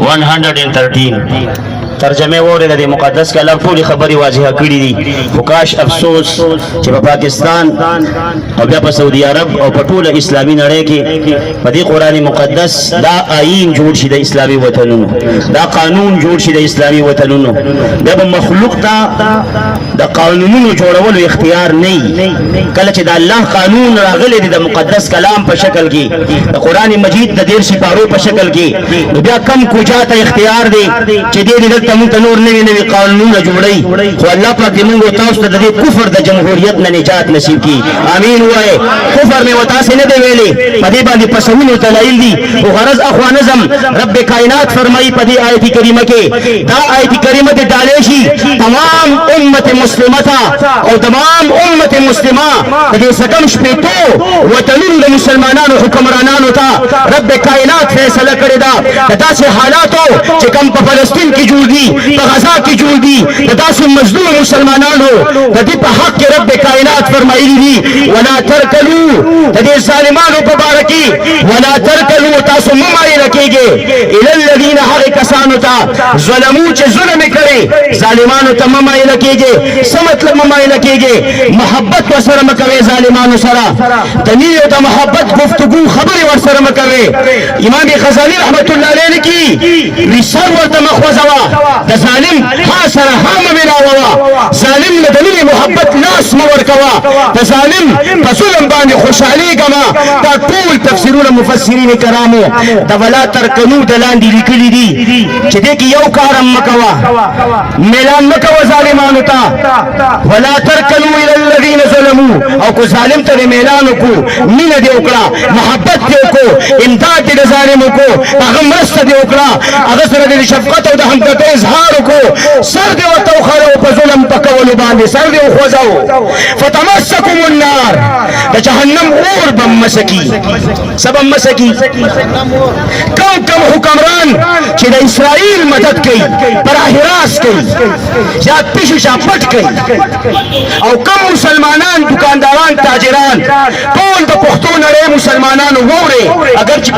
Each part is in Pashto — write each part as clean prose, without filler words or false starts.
113 ترجمه وره د مقدس کلام ټول خبري واضحه کړې دي. وکاش افسوس چې په پاکستان او بیا په سعودي عرب او په ټول اسلامي نړۍ کې په دې قران مقدس دا آئین جوړ شي د اسلامي وطنونو، دا قانون جوړ شي د اسلامي وطنونو. بیا به مخلوق ته د قانونونو جوړولو اختیار نه وي. کله چې د الله قانون راغلی دی د مقدس کلام په شکل کې، د قران مجید د 13 سپارو په شکل کې، بیا کم کوجا ته اختیار دی چې دې موږ نور نوی نوی قانونونه جوړي. خو الله پاک دې موږ تاسو ته د کفر د جمهوریت نه نجات نصیب کړي. امين وایي. کفر مې وتا سي نه دی ویلي، په دې باندې پسونو دلایل دي. او غرض اخوانزم رب کائنات فرمایي په دې آیت کریمه کې، دا آیت کریمه دې ډالې شي تمام امت مسلمه ته او تمام امت مسلمه د دې سکم شپېتو وطنونو د مسلمانانو حکمرانانو ته رب کائنات فیصله کړې ده د داسې حالاتو چې کوم په فلسطین کې جوړ دي، په غزا کې جوړ دي، د داسې مظلوم مسلمانانو د دې په حق کې رب کائنات فرمایلی دي ولا ترکنوا، د دې ظالمانو په باره کې ولا ترکنوا، تاسو مه مایله کېږئ الی الذین هغې کسانو ته ظلمو چې ظلم یې کړی، ظالمانو ته مه مایله کېږئ. څه مطلب مه مایله کېږئ؟ محبت ورسره مه کوئ ظالمانو سره، د مینې او د محبت گفتگو خبرې ورسره مه کوئ. امام غزالی رحمت الله علیه لیکي وي سر ورته مه خوځوه، د ظالم ها سره ها مه ملاوه، ظالم له د مینې محبت لاس مه ورکوه، د ظالم په ظلم باندې خوشحالېږه مه. دا ټول تفسیرونه مفسرین کرامو د ولا ترکنو د لاندې لیکلي دي چې دې کې یو کار هم مه کوه، میلان مه کوه ظالمانو ته. ولا ترکنو الی الذین ظلموا، او کو ظالم ته میلان وکړو، مینه دې وکړه، محبت دې وکړو، امداد دې د ظالم وکړو، هغه مرسته دې وکړه، هغه سره دې شفقت او د همدردۍ اظهار وکړو، سر دې ورته وخوړو په ظلم په کولو باندې، سر دې وخوځاو. فتمسکم النار، د جهنم اور به مسکی، سبب مسکی. کم حکمران چې د اسرائیل مدد کوي، براه راست کوي، یا پیش شا پټ کوي، او کم مسلمانان دکانداران تاجران ټول د پښتو نړۍ مسلمانانو ووري، اگر چې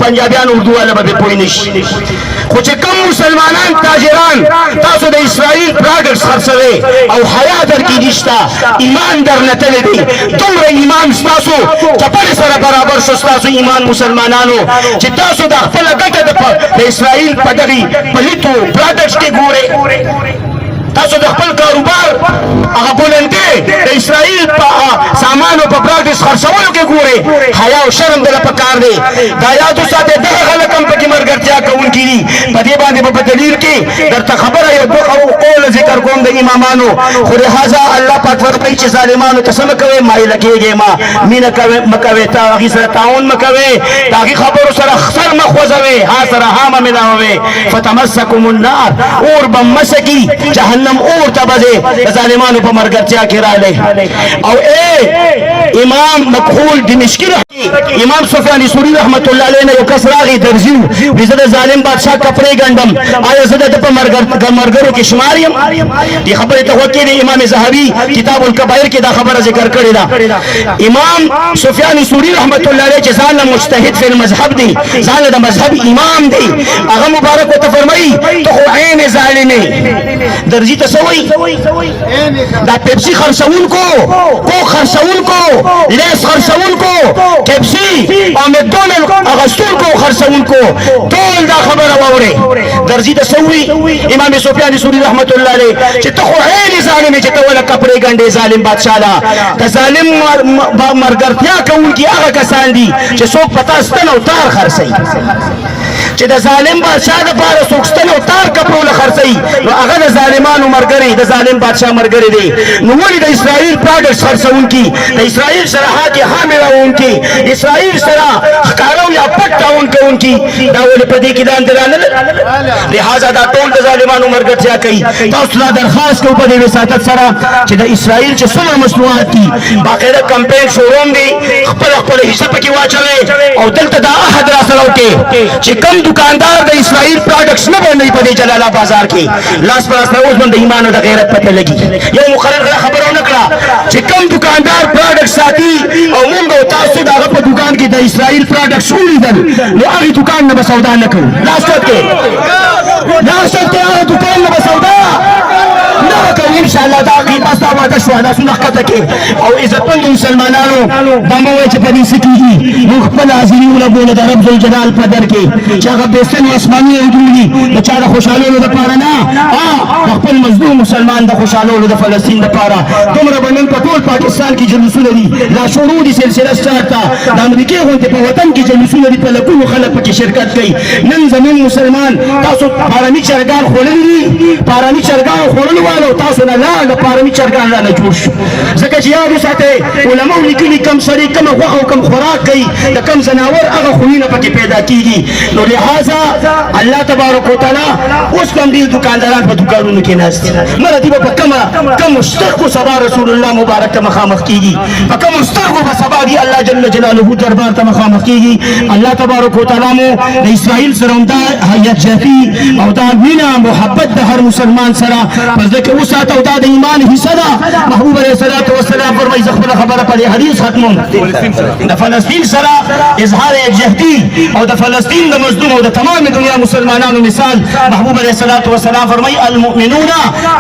پنجابیان اردو والا به پوه نشي، خو چې کم مسلمانان تاجران تاسو د اسرائیل پراډکټس خرڅوي او حیا درکې نشته، ایمان درنه تللی دی، دومره ایمان ستاسو چپړې سره برابر شو ستاسو ایمان مسلمانانو چې تاسو د خپله ګټه د اسرائیل په دغې پلیتو پراډکټس کې ګورئ. تاسو د خپل کاروبار هغه بلندې د اسرائیل په سامانو په پراډکټس خرڅولو کې ګورئ. حیا او شرم دله پکار دی. دا یاد وساتئ دغه خلک هم پکې ملګرتیا کوونکي دي. په دې باندې به په دلیل کې درته خبره یو دوه قول ذکر کوم د امامانو. خو لهذا الله پاک فرمایي چې ظالمانو ته څه مه کوئ، مایله کېږئ مه، مینه مه کوئ، هغې سره تعاون مه کوئ، د هغې خبرو سره سر مه خوځوئ، ها سره ها مه ملاوئ. فتمسکم النار، اور به مسکي، جهنم اور ته بځې د ظالمانو په ملګرتیا کې راغلی. او امام مکحول دمشقي امام سفیان ثوری رحمت الله علیه نه یو کس راغی درځي وي زه د ظالم بادشاه کپړې ګنډم، آیا زه د ده په ملګرو کې شمار یم؟ دې خبرې ته غوږ کېږدئ. امام ذهبي کتاب الکبایر کې دا خبره ذکر کړې ده. امام سفیان ثوری رحمت الله علیه چې ځان له مجتهد فی المذهب دی، ځان له د مذهب امام دی، هغه مبارک ورته فرمایي ته خو عین ظالم یې. درځي ته څه وایي؟ دا پیپسي خرڅوونکو، کوک خرڅوونکو، لیس خرڅوونکو، پیپسي او مکډونل اغوستونکو خرڅوونکو ټول دا خبره واورئ. درځي ته څه وایي؟ امام سفیان ثوری رحمت الله علیه چې ته خو عین ظالم یې چې ته ونه کپړې ګنډې ظالم بادشاه له. د ظالم ملګرتیا کوونکي هغه کسان دي چې څوک په تا ستن او تار خرڅوي، چې د ظالم بادشاه دپاره څوک ستن او تار کپړو له خرڅوي، نو هغه د ظالمانو ملګری، د ظالم بادشاه ملګری دی. نو ولې د اسرائیل پراډکټس خرڅوونکي، د اسرائیل سره ها کې ها ملاوونکي، د اسرائیل سره ښکاره یا پټ تعاون کوونکي، دا ولې په دې کې لاندې رانغلل؟ لهذا دا ټول د ظالمانو ملګرتیا کوي. تاسو لا درخواست کوو په دې وساطت سره چې د اسرائیل چې څومره مصنوعات دي باقاعده کمپین شوروم دی، خپله حصه پکې واچوئ او دلته دا عهد را سره وکړئ چې کوم دکاندار د اسرائیل اسرائیل پروډکټس نه باندې په جلال آباد بازار کې لاس پر لاس اوس باندې ایمان او د غیرت پته لګي یو مقرر خبره ونکړه چې کوم دکاندار پروډکټ ساتي او موږ تاسو دا په دکان کې د اسرائیل پروډکټس ولیدل نو هغه دکان نه سودا نه کوو لاست کې هغه دکان نه سودا نه کوو ان شاء الله دا قیمت دا واده شو دا څنګه کته کې او عزتمند مسلمانانو دا مو چې په دې سکیږي موږ خپل حاضرینو له بوله د رب ذوالجلال په در کې چې هغه بهترین آسماني وجودي د چا د خوشالولو لپاره نه خپل مظلوم مسلمان د خوشالولو د فلسطین لپاره دومره باندې په ټول پاکستان کې جلوسونه دي لا شروع دي سلسله سٹارټه د امریکای غونډې په وطن کې جلوسونه دي په لکونو خلک پکې شرکت کوي نن زمون مسلمان تاسو پارامي چرګان خورلي دي پارامي چرګان خورلو والو تاسو نه لا پارامي چرګان نه جوړ شو ځکه چې یاد وساتئ علماء لیکلي کم سړی کم غوښه او کم خوراک کوي د کم زناور هغه خوینه پکې پیدا کیږي نو لہذا الله تبارک وتعالى اوس کوم دي دکانداران په دکانونو کې ناست مله دی په کم مستحق سبا رسول الله مبارک ته مخامخ کیږي په کم مستحق په سبا دی الله جل جلاله دربار ته مخامخ کیږي الله تبارک وتعالى مو د اسرائیل سره دا حیات جافي او دا مینا محبت د هر مسلمان سره پر ځکه وساته او دا د ایمان حصہ ده محبوب علیه الصلاۃ والسلام فرمایي خپل خبره په حدیث ختمون د فلسطین سره اظهار یکجهتی او د فلسطین د مظلوم او د تمام دنیا مسلمانانو مثال محبوب علیه الصلاۃ والسلام فرمایي المؤمنون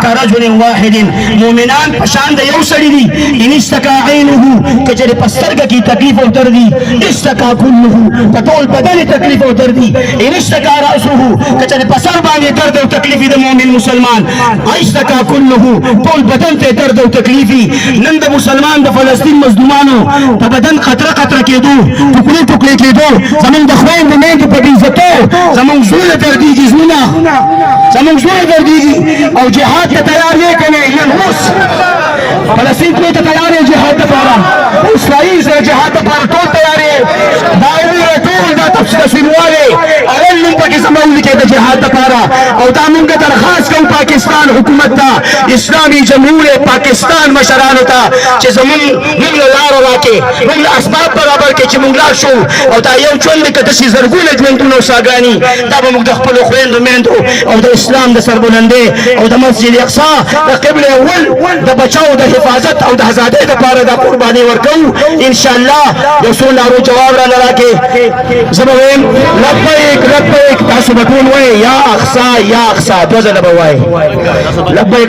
كرجل واحد مؤمنان پشان د یو سړي دي ان استکا عینه کچره پسترګه کی تکلیف او درد دي استکا كله په ټول بدن تکلیف او درد دي ان استکا راسه کچره پسر باندې درد او تکلیف د مؤمن مسلمان استکا كله ټول بدن ته درد او تکلیف نن د مسلمان د فلسطین مظلومانو په بدن قطره قطره کېدو ټوکړي ټوکړي کېدو زمون د خويند نه په عزتو زمون زړه درديږي زمون زړه درديږي او جهاد ته تیار یې کنه نن اوس فلسطین ته تیار یې جهاد لپاره اسرائیل سره جهاد لپاره ټول تیار یې دا ټول دا تفصیل واله اول نن پکې زمون کې د جهاد لپاره او دا موږ درخواست کوو پاکستان حکومت ته اسلامي جمهوریت پاکستان مشرانو ته چې زمون موږ لار راکې موږ اسباب برابر کې چې موږ لار شو او دا یو ژوند کې د شي زرګونه ژوندونو ساګانی دا به موږ د خپل خويندو میندو او د اسلام د سربلندې او د مسجد اقصا د قبله اول د بچاو د حفاظت او د آزادۍ لپاره د قرباني ورکو ان شاء الله یو څو لارو جواب را لراکې زبویم لبیک لبیک تاسو بتون وای یا اقصا دوزه لبوای لبیک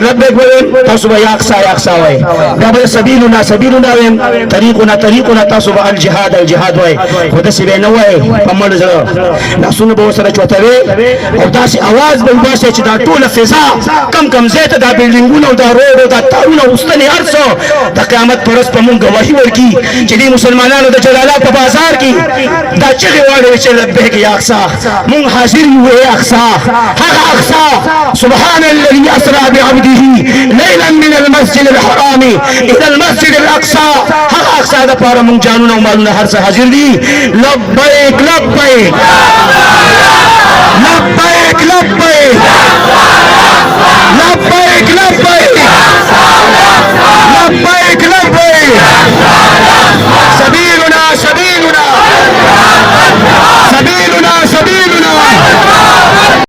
تاسو یا اقصا وای دا به سبیلنا ویم طریقنا تاسو به الجهاد وای خو داسې به نه وای په مړ زړه لاسونه به ورسره چوتوي او داسې اواز به وباسئ چې دا ټوله فضا کم ځای ته دا بلډینګونه او دا روډ او دا تارونه اوستنې هر څه د قیامت پر ورځ په مونږ ګواهي ورکړي چې دې مسلمانانو د جلالات په بازار کې دا چغې واړوي چې لبیک یا اقصا مونږ حاضر یو یا اقصا هغه اقصا سبحان الذي اسرى بعبده ليلا من المسجد الحرام الى المسجد الاقصى هغه اقصا د پاره مونږ جانونه او مالونه هر څه حاضر دي لبیک